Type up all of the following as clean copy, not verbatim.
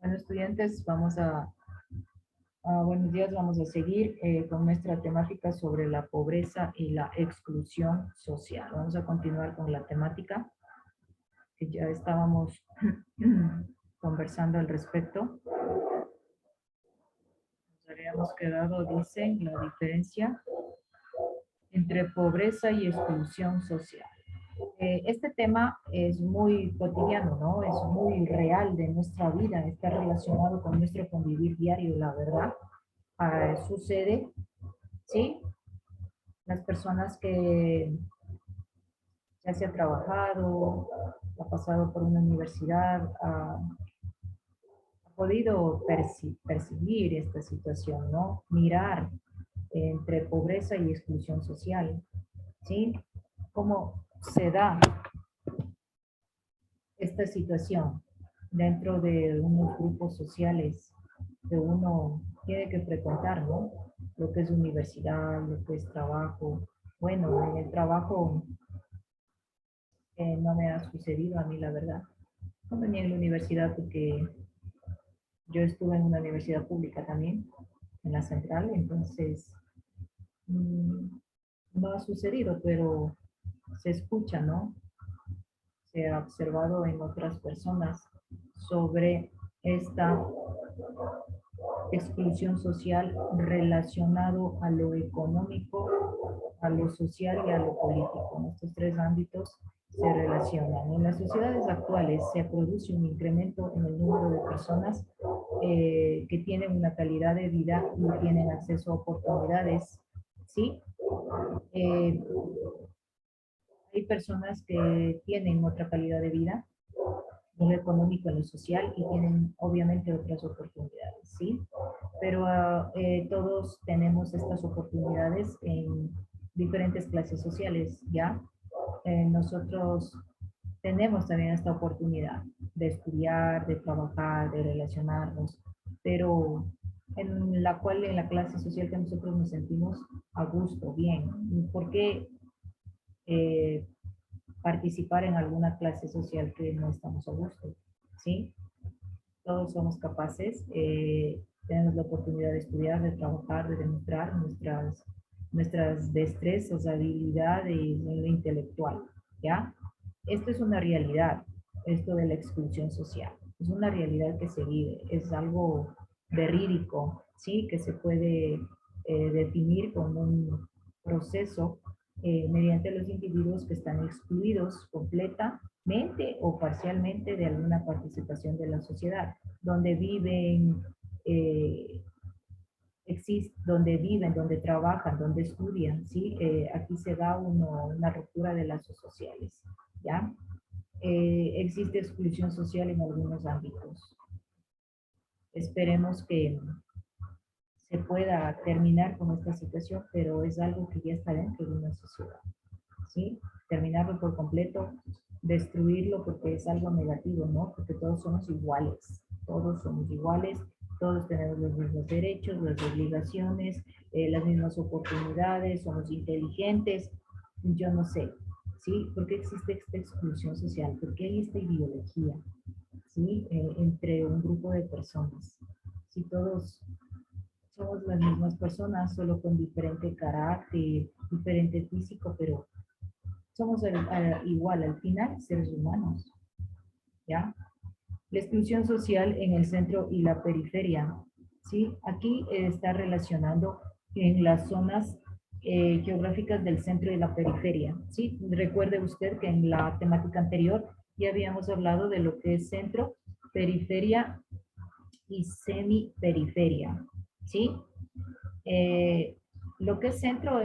Bueno, estudiantes, buenos días, vamos a seguir con nuestra temática sobre la pobreza y la exclusión social. Vamos a continuar con la temática que ya estábamos conversando al respecto. Nos habíamos quedado, dice, la diferencia entre pobreza y exclusión social. Este tema es muy cotidiano, ¿no? Es muy real de nuestra vida, está relacionado con nuestro convivir diario, la verdad. Sucede, ¿sí? Las personas que ya se ha trabajado, ha pasado por una universidad, ha podido percibir esta situación, ¿no? Mirar entre pobreza y exclusión social, ¿sí? ¿Cómo se da esta situación dentro de unos grupos sociales que uno tiene que frecuentar, ¿no? Lo que es universidad, lo que es trabajo. Bueno, en el trabajo no me ha sucedido a mí, la verdad. No venía en la universidad porque yo estuve en una universidad pública también, en la central, entonces mm, no ha sucedido, pero se escucha, ¿no? Se ha observado en otras personas sobre esta exclusión social relacionado a lo económico, a lo social y a lo político. En estos tres ámbitos se relacionan. En las sociedades actuales se produce un incremento en el número de personas que tienen una calidad de vida y tienen acceso a oportunidades, ¿sí? Eh, Hay personas que tienen otra calidad de vida, en lo económico, en lo social, y tienen obviamente otras oportunidades, ¿sí? Pero todos tenemos estas oportunidades en diferentes clases sociales, ¿ya? Nosotros tenemos también esta oportunidad de estudiar, de trabajar, de relacionarnos, pero en la clase social que nosotros nos sentimos a gusto, bien. ¿Por qué eh, participar en alguna clase social que no estamos a gusto? ¿Sí? Todos somos capaces, tenemos la oportunidad de estudiar, de trabajar, de demostrar nuestras destrezas, habilidades en lo intelectual, ¿ya? Esto es una realidad, esto de la exclusión social. Es una realidad que se vive, es algo verídico, ¿sí? Que se puede definir como un proceso mediante los individuos que están excluidos completamente o parcialmente de alguna participación de la sociedad, donde viven, eh, donde viven, donde trabajan, donde estudian, ¿sí? Aquí se da una ruptura de lazos sociales, ¿ya? Existe exclusión social en algunos ámbitos. Esperemos que se pueda terminar con esta situación, pero es algo que ya está dentro de una sociedad, ¿sí? Terminarlo por completo, destruirlo porque es algo negativo, ¿no? Porque todos somos iguales, todos tenemos los mismos derechos, las obligaciones, las mismas oportunidades, somos inteligentes, yo no sé, ¿sí? ¿Por qué existe esta exclusión social? ¿Por qué hay esta ideología, ¿sí? Entre un grupo de personas. Si todos somos las mismas personas, solo con diferente carácter, diferente físico, pero somos igual al final seres humanos, ¿ya? La exclusión social en el centro y la periferia, ¿sí? Aquí está relacionando en las zonas geográficas del centro y la periferia, ¿sí? Recuerde usted que en la temática anterior ya habíamos hablado de lo que es centro, periferia y semiperiferia, ¿sí? Eh, lo que es centro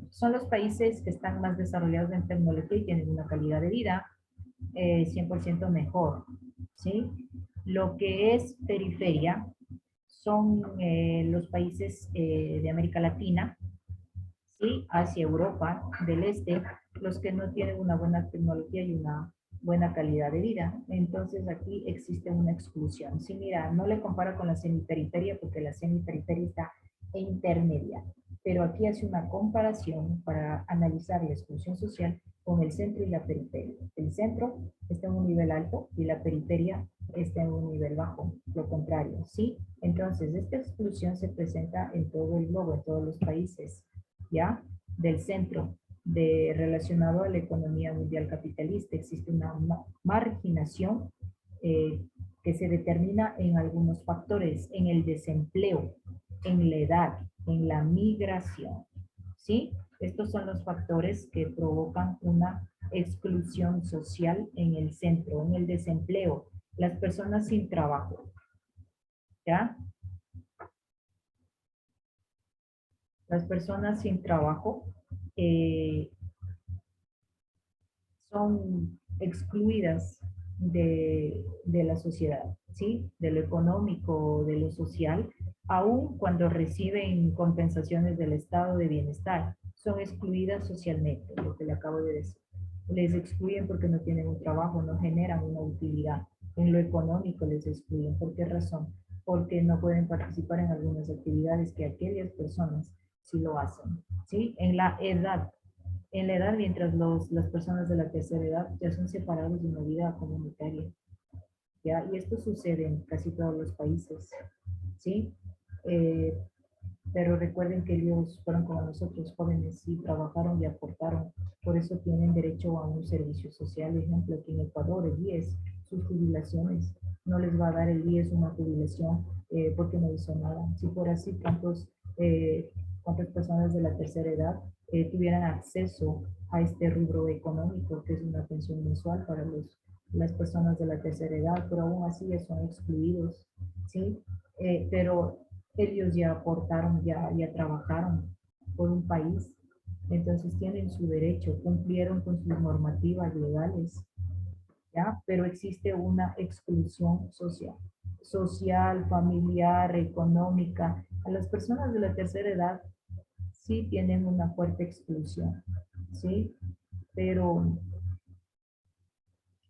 son los países que están más desarrollados en tecnología y tienen una calidad de vida 100% mejor, ¿sí? Lo que es periferia son los países de América Latina, ¿sí? Hacia Europa del Este, los que no tienen una buena tecnología y una buena calidad de vida. Entonces aquí existe una exclusión. Sí, mira, no le comparo con la semiperiferia porque la semiperiferia está intermedia, pero aquí hace una comparación para analizar la exclusión social con el centro y la periferia. El centro está en un nivel alto y la periferia está en un nivel bajo, lo contrario, ¿sí? Entonces, esta exclusión se presenta en todo el globo, en todos los países, ¿ya? Del centro, relacionado a la economía mundial capitalista, existe una marginación que se determina en algunos factores, en el desempleo, en la edad, en la migración, ¿sí? Estos son los factores que provocan una exclusión social en el centro, en el desempleo, las personas sin trabajo, ¿ya? Las personas sin trabajo eh, son excluidas de la sociedad, ¿sí? De lo económico, de lo social, aun cuando reciben compensaciones del estado de bienestar, son excluidas socialmente, lo que le acabo de decir. Les excluyen porque no tienen un trabajo, no generan una utilidad. En lo económico les excluyen. ¿Por qué razón? Porque no pueden participar en algunas actividades que aquellas personas sí lo hacen, ¿sí? En la edad, mientras las personas de la tercera edad ya son separados de una vida comunitaria, ¿ya? Y esto sucede en casi todos los países, ¿sí? Eh, pero recuerden que ellos fueron como nosotros, jóvenes, y trabajaron y aportaron. Por eso tienen derecho a un servicio social. Ejemplo, aquí en Ecuador, el IES, sus jubilaciones. No les va a dar el IES una jubilación porque no hizo nada. Si fuera así, ¿cuántas personas de la tercera edad tuvieran acceso a este rubro económico, que es una pensión mensual para las personas de la tercera edad? Pero aún así ya son excluidos, ¿sí? Pero ellos ya aportaron, ya trabajaron por un país, entonces tienen su derecho, cumplieron con sus normativas legales, ¿ya? Pero existe una exclusión social, familiar, económica. A las personas de la tercera edad sí tienen una fuerte exclusión, ¿sí? Pero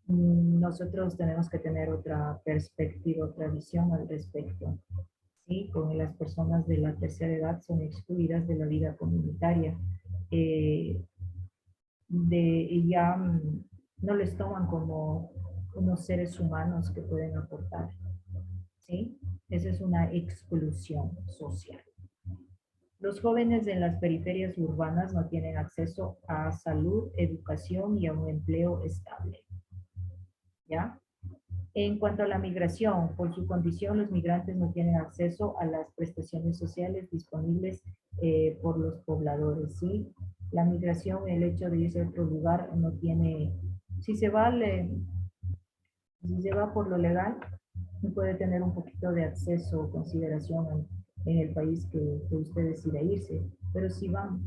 nosotros tenemos que tener otra perspectiva, otra visión al respecto. Sí, con las personas de la tercera edad son excluidas de la vida comunitaria. Eh, y ya no les toman como unos seres humanos que pueden aportar. ¿Sí? Esa es una exclusión social. Los jóvenes en las periferias urbanas no tienen acceso a salud, educación y a un empleo estable. ¿Ya? En cuanto a la migración, por su condición, los migrantes no tienen acceso a las prestaciones sociales disponibles por los pobladores, ¿sí? La migración, el hecho de irse a otro lugar, no tiene, si se va, si se va por lo legal, puede tener un poquito de acceso o consideración en el país que usted decida irse, pero si van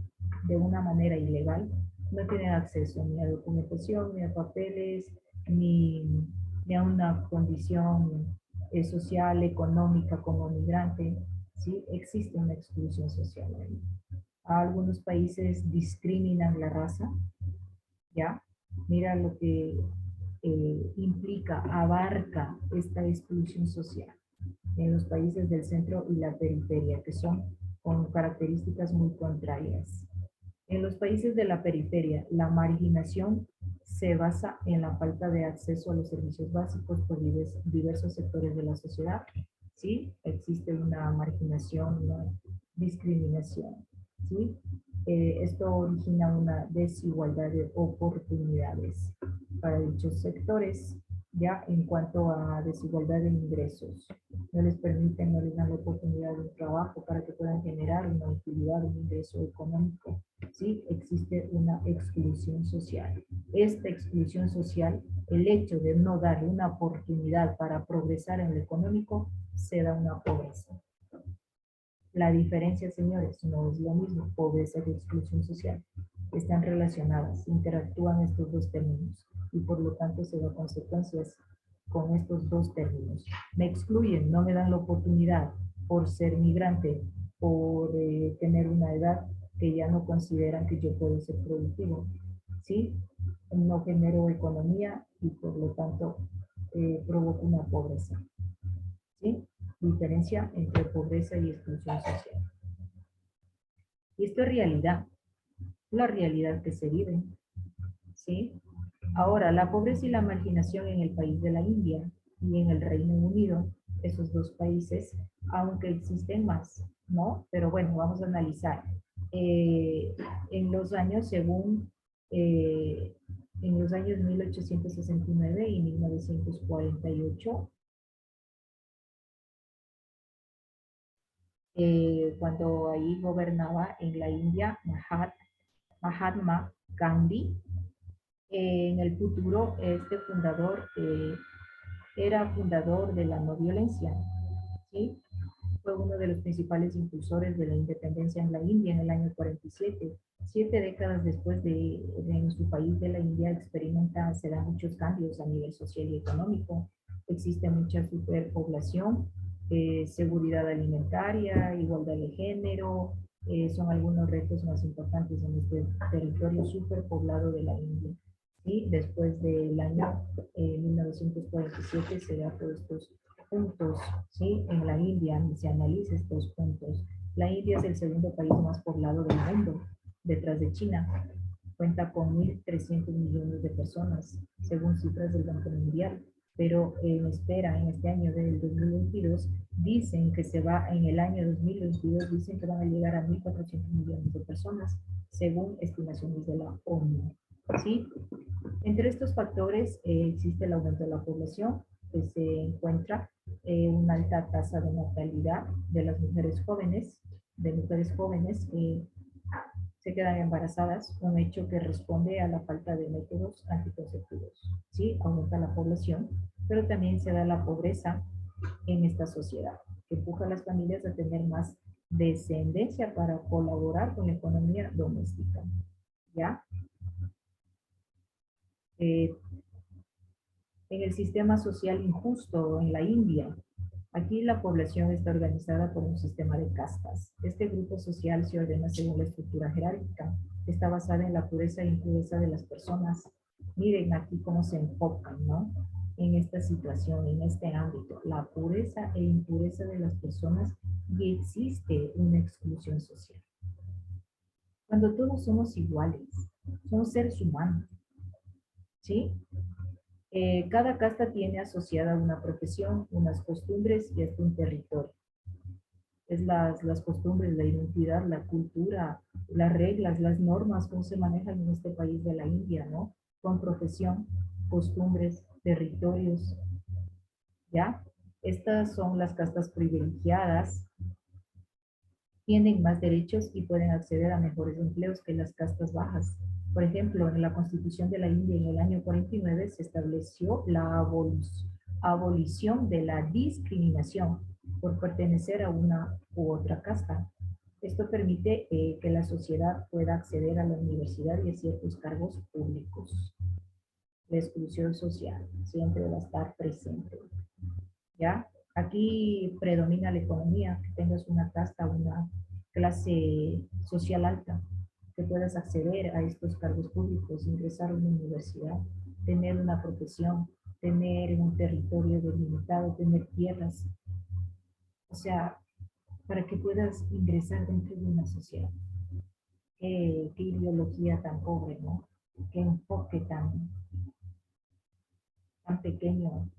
de una manera ilegal, no tienen acceso ni a documentación, ni a papeles, ni, ni a una condición social, económica como migrante, ¿sí? Existe una exclusión social ahí. Algunos países discriminan la raza, ¿ya? Mira lo que implica, abarca esta exclusión social en los países del centro y la periferia, que son con características muy contrarias. En los países de la periferia, la marginación se basa en la falta de acceso a los servicios básicos por diversos sectores de la sociedad. ¿Sí? Existe una marginación, una discriminación. ¿Sí? Esto origina una desigualdad de oportunidades para dichos sectores, ya en cuanto a desigualdad de ingresos. No les permiten, no les dan la oportunidad de un trabajo para que puedan generar una utilidad, un ingreso económico. Sí, existe una exclusión social. Esta exclusión social, el hecho de no darle una oportunidad para progresar en lo económico, se da una pobreza. La diferencia, señores, no es lo mismo, pobreza y exclusión social. Están relacionadas, interactúan estos dos términos y por lo tanto se dan consecuencias con estos dos términos. Me excluyen, no me dan la oportunidad por ser migrante, por tener una edad que ya no consideran que yo puedo ser productivo. ¿Sí? No genero economía y por lo tanto provoco una pobreza. ¿Sí? Diferencia entre pobreza y exclusión social. Y esto es realidad, la realidad que se vive. ¿Sí? Ahora, la pobreza y la marginación en el país de la India. y en el Reino Unido, esos dos países, aunque existen más, ¿no? Pero bueno, vamos a analizar. Eh, en los años, según, en los años 1869 y 1948, cuando ahí gobernaba en la India Mahatma Gandhi. En el futuro, este fundador era fundador de la no violencia, ¿sí? Fue uno de los principales impulsores de la independencia en la India en el año 47. 7 décadas después en su país de la India se dan muchos cambios a nivel social y económico. Existe mucha superpoblación, seguridad alimentaria, igualdad de género, son algunos retos más importantes en este territorio superpoblado de la India. Y después del año 1947 se da todos estos puntos, ¿sí? En la India se analiza estos puntos. La India es el segundo país más poblado del mundo, detrás de China. Cuenta con 1.300 millones de personas, según cifras del Banco Mundial. Pero en espera, en este año del 2022, dicen que se va, en el año 2022, dicen que van a llegar a 1.400 millones de personas, según estimaciones de la ONU. ¿Sí? Entre estos factores existe el aumento de la población, que se encuentra una alta tasa de natalidad de las mujeres jóvenes que se quedan embarazadas, un hecho que responde a la falta de métodos anticonceptivos. Sí, aumenta la población, pero también se da la pobreza en esta sociedad, que empuja a las familias a tener más descendencia para colaborar con la economía doméstica. ¿Ya? Eh, en el sistema social injusto en la India. Aquí la población está organizada por un sistema de castas. Este grupo social se ordena según la estructura jerárquica, que está basada en la pureza e impureza de las personas. Miren aquí cómo se enfocan, ¿no? En esta situación, en este ámbito, la pureza e impureza de las personas, y existe una exclusión social. Cuando todos somos iguales, somos seres humanos, ¿sí? Cada casta tiene asociada una profesión, unas costumbres y hasta un territorio. Es las costumbres, la identidad, la cultura, las reglas, las normas, cómo se manejan en este país de la India, ¿no? Con profesión, costumbres, territorios, ¿ya? Estas son las castas privilegiadas, tienen más derechos y pueden acceder a mejores empleos que las castas bajas. Por ejemplo, en la Constitución de la India en el año 49 se estableció la abolición de la discriminación por pertenecer a una u otra casta. Esto permite que la sociedad pueda acceder a la universidad y a ciertos cargos públicos. La exclusión social siempre va a estar presente. ¿Ya? Aquí predomina la economía, que tengas una casta, una clase social alta, que puedas acceder a estos cargos públicos, ingresar a una universidad, tener una profesión, tener un territorio delimitado, tener tierras. O sea, para que puedas ingresar dentro de una sociedad. Qué ideología tan pobre, ¿no? Qué enfoque tan pequeño,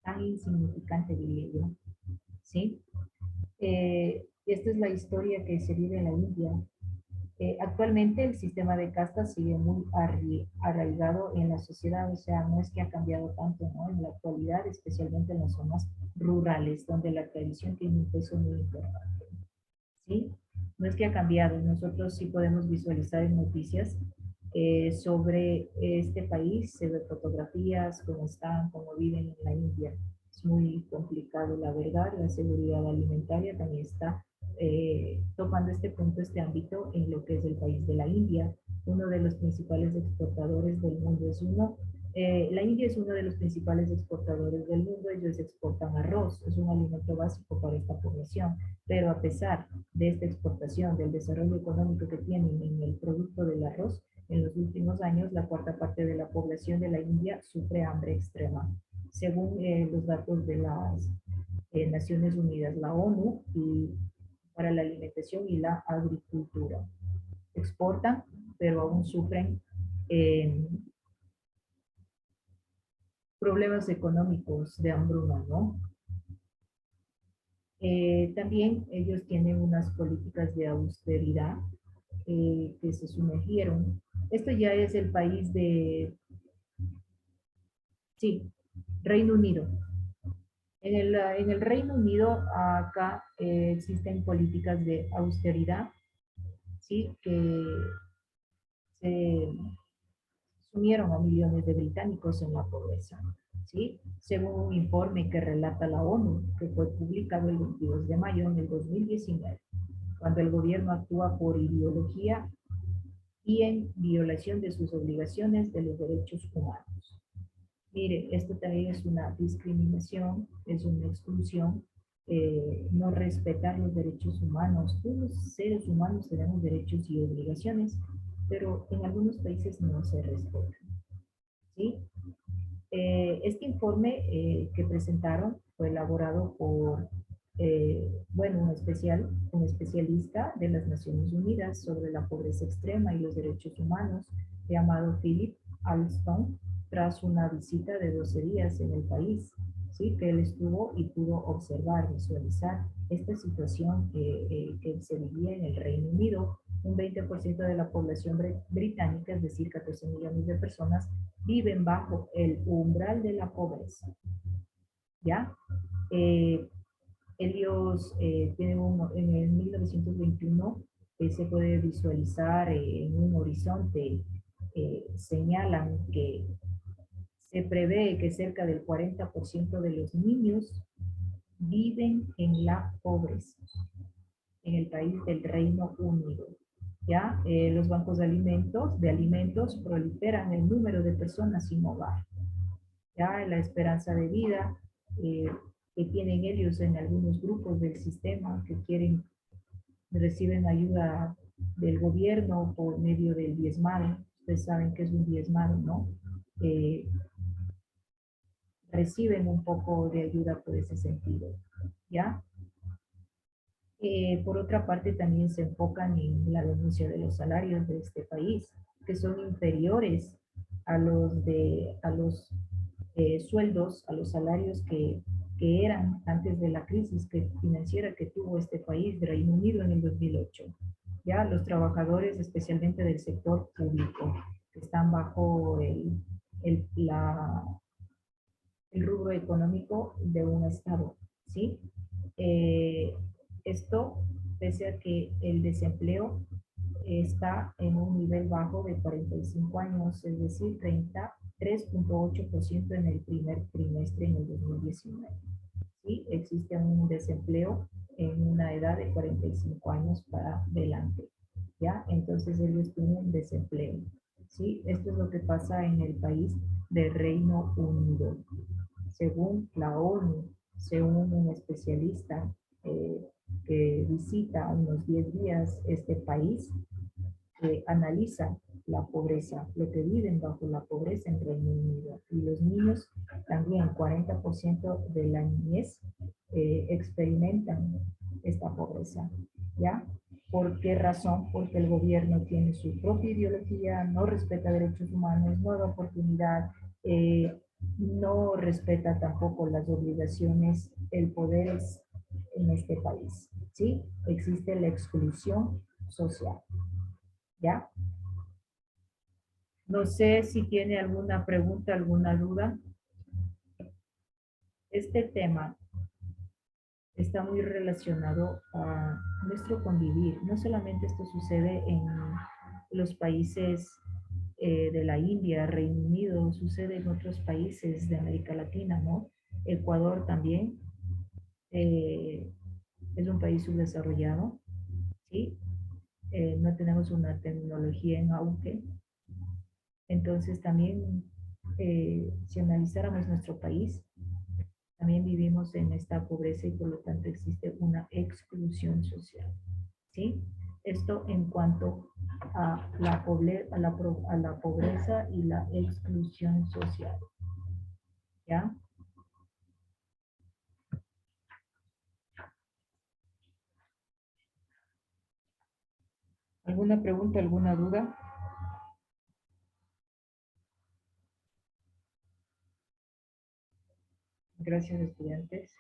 tan insignificante, diría yo. ¿Sí? Esta es la historia que se vive en la India. Actualmente el sistema de castas sigue muy arraigado en la sociedad, o sea, no es que ha cambiado tanto, ¿no? En la actualidad, especialmente en las zonas rurales, donde la tradición tiene un peso muy importante, ¿sí? No es que ha cambiado, nosotros sí podemos visualizar en noticias sobre este país, se ve fotografías, cómo están, cómo viven en la India. Es muy complicado, la verdad, la seguridad alimentaria también está tocando este punto, este ámbito en lo que es el país de la India. Uno de los principales exportadores del mundo la India es uno de los principales exportadores del mundo, ellos exportan arroz, es un alimento básico para esta población, pero a pesar de esta exportación, del desarrollo económico que tienen en el producto del arroz, en los últimos años la cuarta parte de la población de la India sufre hambre extrema, según los datos de las Naciones Unidas, la ONU, y para la alimentación y la agricultura. Exportan, pero aún sufren problemas económicos de hambruna, ¿no? También ellos tienen unas políticas de austeridad que se sumergieron. Esto ya es el país de, sí, Reino Unido. En el Reino Unido, acá existen políticas de austeridad, ¿sí? Que se sumieron a millones de británicos en la pobreza, ¿sí? Según un informe que relata la ONU, que fue publicado el 22 de mayo en el 2019, cuando el gobierno actúa por ideología y en violación de sus obligaciones de los derechos humanos. Mire, esto también es una discriminación, es una exclusión, no respetar los derechos humanos. Todos los seres humanos tenemos derechos y obligaciones, pero en algunos países no se respetan, ¿sí? Este informe que presentaron fue elaborado por, bueno, un especialista de las Naciones Unidas sobre la pobreza extrema y los derechos humanos, llamado Philip Alston, tras una visita de 12 días en el país, ¿sí? Que él estuvo y pudo observar, visualizar esta situación que se vivía en el Reino Unido. Un 20% de la población británica, es decir, 14 millones de personas, viven bajo el umbral de la pobreza, ¿ya? Eh, ellos tienen en el 1921 se puede visualizar en un horizonte, señalan que se prevé que cerca del 40% de los niños viven en la pobreza en el país del Reino Unido. ¿Ya? Los bancos de alimentos proliferan el número de personas sin hogar. ¿Ya? La esperanza de vida eh, que tienen ellos en algunos grupos del sistema que reciben ayuda del gobierno por medio del diezmado. Ustedes saben que es un diezmado, ¿no? Eh, reciben un poco de ayuda por ese sentido, ¿ya? Por otra parte, también se enfocan en la denuncia de los salarios de este país, que son inferiores a los sueldos, a los salarios que eran antes de la crisis financiera que tuvo este país, de Reino Unido, en el 2008. Ya los trabajadores, especialmente del sector público, que están bajo el, la, el rubro económico de un Estado, ¿sí? Eh, esto pese a que el desempleo está en un nivel bajo de 45 años, es decir, 33.8% en el primer trimestre en el 2019. ¿Sí? Existe un desempleo en una edad de 45 años para adelante, ¿ya? Entonces ellos tienen desempleo, ¿sí? Esto es lo que pasa en el país de Reino Unido. Según la ONU, según un especialista que visita unos 10 días este país, analiza la pobreza, lo que viven bajo la pobreza en Reino Unido. Y los niños también, 40% de la niñez experimentan esta pobreza, ¿ya? ¿Por qué razón? Porque el gobierno tiene su propia ideología, no respeta derechos humanos, no da oportunidad, no respeta tampoco las obligaciones, el poder es en este país, ¿sí? Existe la exclusión social, ¿ya? No sé si tiene alguna pregunta, alguna duda. Este tema está muy relacionado a nuestro convivir. No solamente esto sucede en los países de la India, Reino Unido, sucede en otros países de América Latina, ¿no? Ecuador también eh, es un país subdesarrollado, ¿sí? No tenemos una tecnología en auge. Entonces también, si analizáramos nuestro país, también vivimos en esta pobreza y por lo tanto existe una exclusión social, ¿sí? Esto en cuanto a a la pobreza y la exclusión social, ¿ya? ¿Alguna pregunta, alguna duda? Gracias, estudiantes.